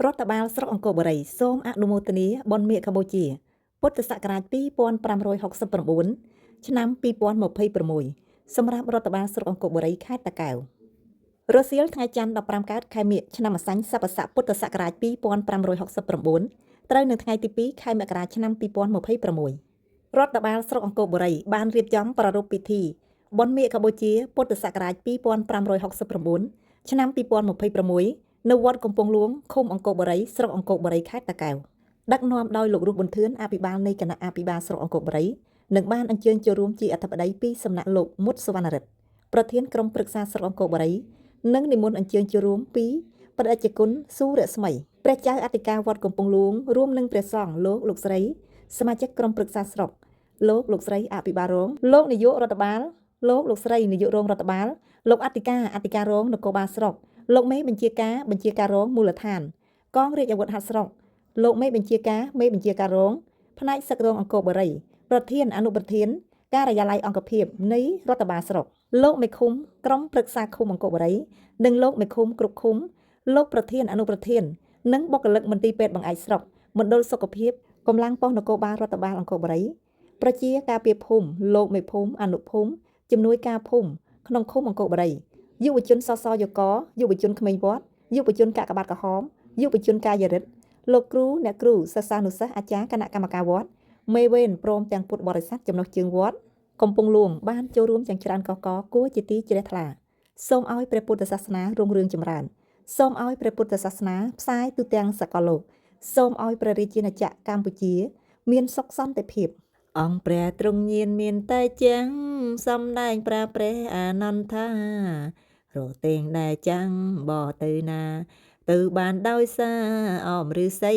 រដ្ឋបាលស្រុកអង្គរបូរីសូមអនុមោទនាបុណ្យមាឃកម្ពុជាពុទ្ធសករាជ2569ឆ្នាំ2026សម្រាប់រដ្ឋបាលស្រុកអង្គរបូរីខេត្តតាកែវរសៀលថ្ងៃច័ន្ទ15កើតខែមិញឆ្នាំម្សាញ់ស័កស័កពុទ្ធសករាជ2569ត្រូវនៅថ្ងៃទី2ខែមករាឆ្នាំ2026រដ្ឋបាលស្រុកអង្គរបូរីបានរៀបចំប្រារព្ធពិធីបុណ្យមាឃកម្ពុជាពុទ្ធសករាជ2569ឆ្នាំ2026នៅវត្តកំពង់ហ្លួងឃុំអង្គរបូរីស្រុកអង្គរបូរីខេត្តតាកែវដឹកនាំដោយលោករស់ប៊ុនធឿនអភិបាលនៃគណៈអភិបាលស្រុកអង្គរបូរីនិងបានអញ្ជើញចូលរួមជាអធិបតីពីសំណាក់លោកមុតសវណ្ណរិទ្ធប្រធានក្រុមប្រឹក្សាស្រុកអង្គរបូរីនិងនិមន្តអញ្ជើញចូលរួមពីព្រះអជ្ជគុណស៊ូរស្មីព្រះចៅអធិការវត្តកំពង់ហ្លួងរួមនឹងព្រះសង្ឃលោកស្រីសមាជិកក្រុមប្រឹក្សាស្រុកលោកស្រីអភិបាលរងលោកនាយករដ្ឋបាលលោកស្រីនាយករងរដ្ឋបាលលោកអធិការរងនគរបាលស្រុកលោកមេបញ្ជាការរងមូលដ្ឋានកងរាជអាវុធហត្ថស្រុកលោកមេបញ្ជាការរងផ្នែកសឹករងអង្គរបូរីប្រធានអនុប្រធានការិយាល័យអង្គភាពនៃរដ្ឋបាលស្រុកលោកមេឃុំក្រុមប្រឹក្សាឃុំអង្គរបូរីនិងលោកមេឃុំគ្រប់ឃុំលោកប្រធានអនុប្រធាននិងបុគ្គលិកមន្ទីរពេទ្យបង្អែកស្រុកមណ្ឌលសុខភាពកម្លាំងប៉ុស្តិ៍នគរបាលរដ្ឋបាលអង្គរបូរីប្រជាការពារភូមិលោកមេភូមិអនុភូមិជំនួយការភូមិក្នុងឃុំអង្គរបូរីយុវជនសសយកយុវជនក្មេងវត្តយុវជនកាកបាទក្រហមយុវជនកាយរិទ្ធលោកគ្រូអ្នកគ្រូសិស្សានុសិស្សអាចារ្យគណៈកម្មការវត្តមេវេនព្រមទាំងពុទ្ធបរិស័ទចំណុះជើងវត្តកំពង់ហ្លួងបានចូលរួមយ៉ាងច្រើនកកគួរជាទីជ្រះថ្លាសូមឲ្យព្រះពុទ្ធសាសនារុងរឿងចម្រើនសូមឲ្យព្រះពុទ្ធសាសនាផ្សាយទូទាំងសកលលោកសូមឲ្យព្រះរាជាណាចក្រកម្ពុជាមានសុខសន្តិភាពអង្គព្រះទ្រង់ញៀនមានតែចាំងសំដែងប្រាព្រះអានន្ទថារតេងដែលចាំងបទៅណាទៅបានដោយសារអមឫសី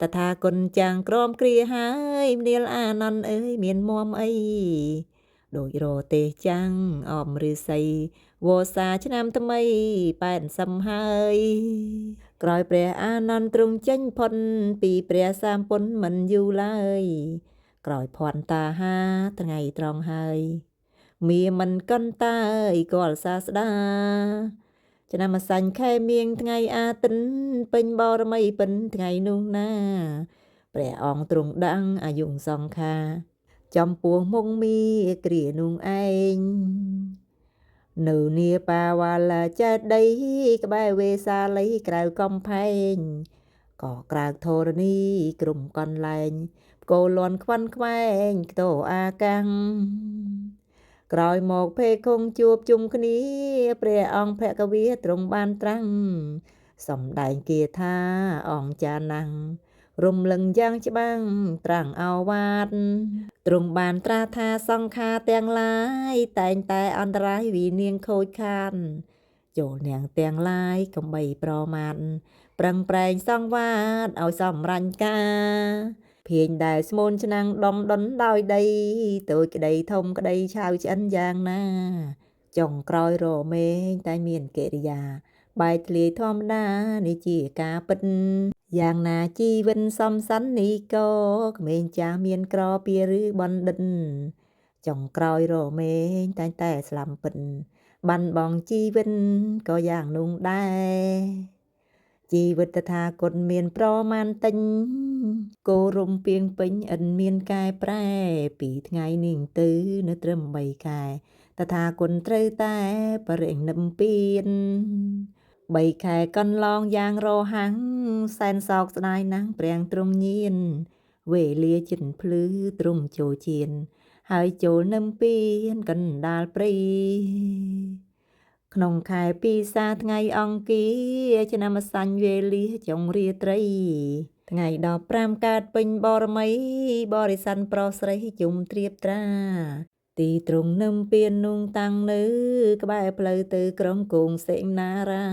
តថាគុណចាំងក្រមគ្រាហើយនាលអានន្ទអើយមានមុំអីដូចរទេចាំងអមឫសីវស្សាឆ្នាំថ្មីប៉ែនសំហើយក្រោយព្រះអានន្ទទ្រង់ចេញផុតពីព្រះសម្ពុនមិនយូរឡើយក្រោយភ័ន្តតាហាថ្ងៃត្រង់ហើយមាមិនកន្តើយគាល់សាស្តាឆ្នាំម្សាញ់ខែមៀងថ្ងៃអាទិត្យពេញបរមីពិនថ្ងៃនោះណាព្រះអង្គទ្រង់ដឹងអាយុសង្ខាចំពោះមុងមីគ្រានោះឯងនៅនាបាវលាចេតីក្បែរវេសាលីក្រៅកំផែងក៏ក្រៅធរណីក្រុមកន្លែងគោលន់ខ្វាន់ខ្វែងខ្ទោអាកាំងក្រោយមកភេគង់ជួបជុំគ្នាព្រះអង្គភគវាទ្រង់បានត្រាំងសំដែងគាថាអង្គចាណាំងរំលឹងយ៉ាងច្បាំងត្រាំងឱវាទទ្រង់បានត្រាថាសង្ខារទាំងឡាយតែងតែអន្តរាយវិនាងខូចខានចូលនាងទាំងឡាយកំបីប្រមាថប្រឹងប្រែងសង្វាតឲ្យសម្រាញ់ការភាញដែលស្មូនឆ្នាំងដំដុនដោយដីតូចក្តីធំក្តីឆៅឆ្អិនយ៉ាងណាចុងក្រោយរមែងតែមានកិរិយាបែកធ្លាយធម្មតានេះជាការពិតយ៉ាងណាជីវិនសំសាន់នេះក៏ក្មេងចាស់មានក្រពីឬបណ្ឌិតចុងក្រោយរមែងតែស្លាប់ពិតបានបងជីវិនក៏យ៉ាងនោះដែរជីវិតតថាគតមានប្រមាណតិញគោរំពីងពេញឥនមានកែប្រែពីថ្ងៃនេះទៅនៅត្រឹម3ខែតថាគតត្រូវតែបរិនិព្វាន3ខែកន្លងយ៉ាងរហ័ងសែនសោកស្ដាយណាស់ព្រះទ្រង់ញៀនវេលាជិតភ្លឺទ្រង់ចូលជៀនហើយចូលនឹមពៀនកណ្ដាលព្រៃក្នុងខែពិសាថ្ងៃអង្គារឆ្នាំម្សាញ់វេលាចុងរាត្រីថ្ងៃ15កើតពេញបរមីបរិស័នប្រុសស្រីជុំត្រៀបត្រាទីទ្រង់នឹមពៀននោះតាំងនៅក្បែរផ្លូវទៅក្រុងគង់សេនារា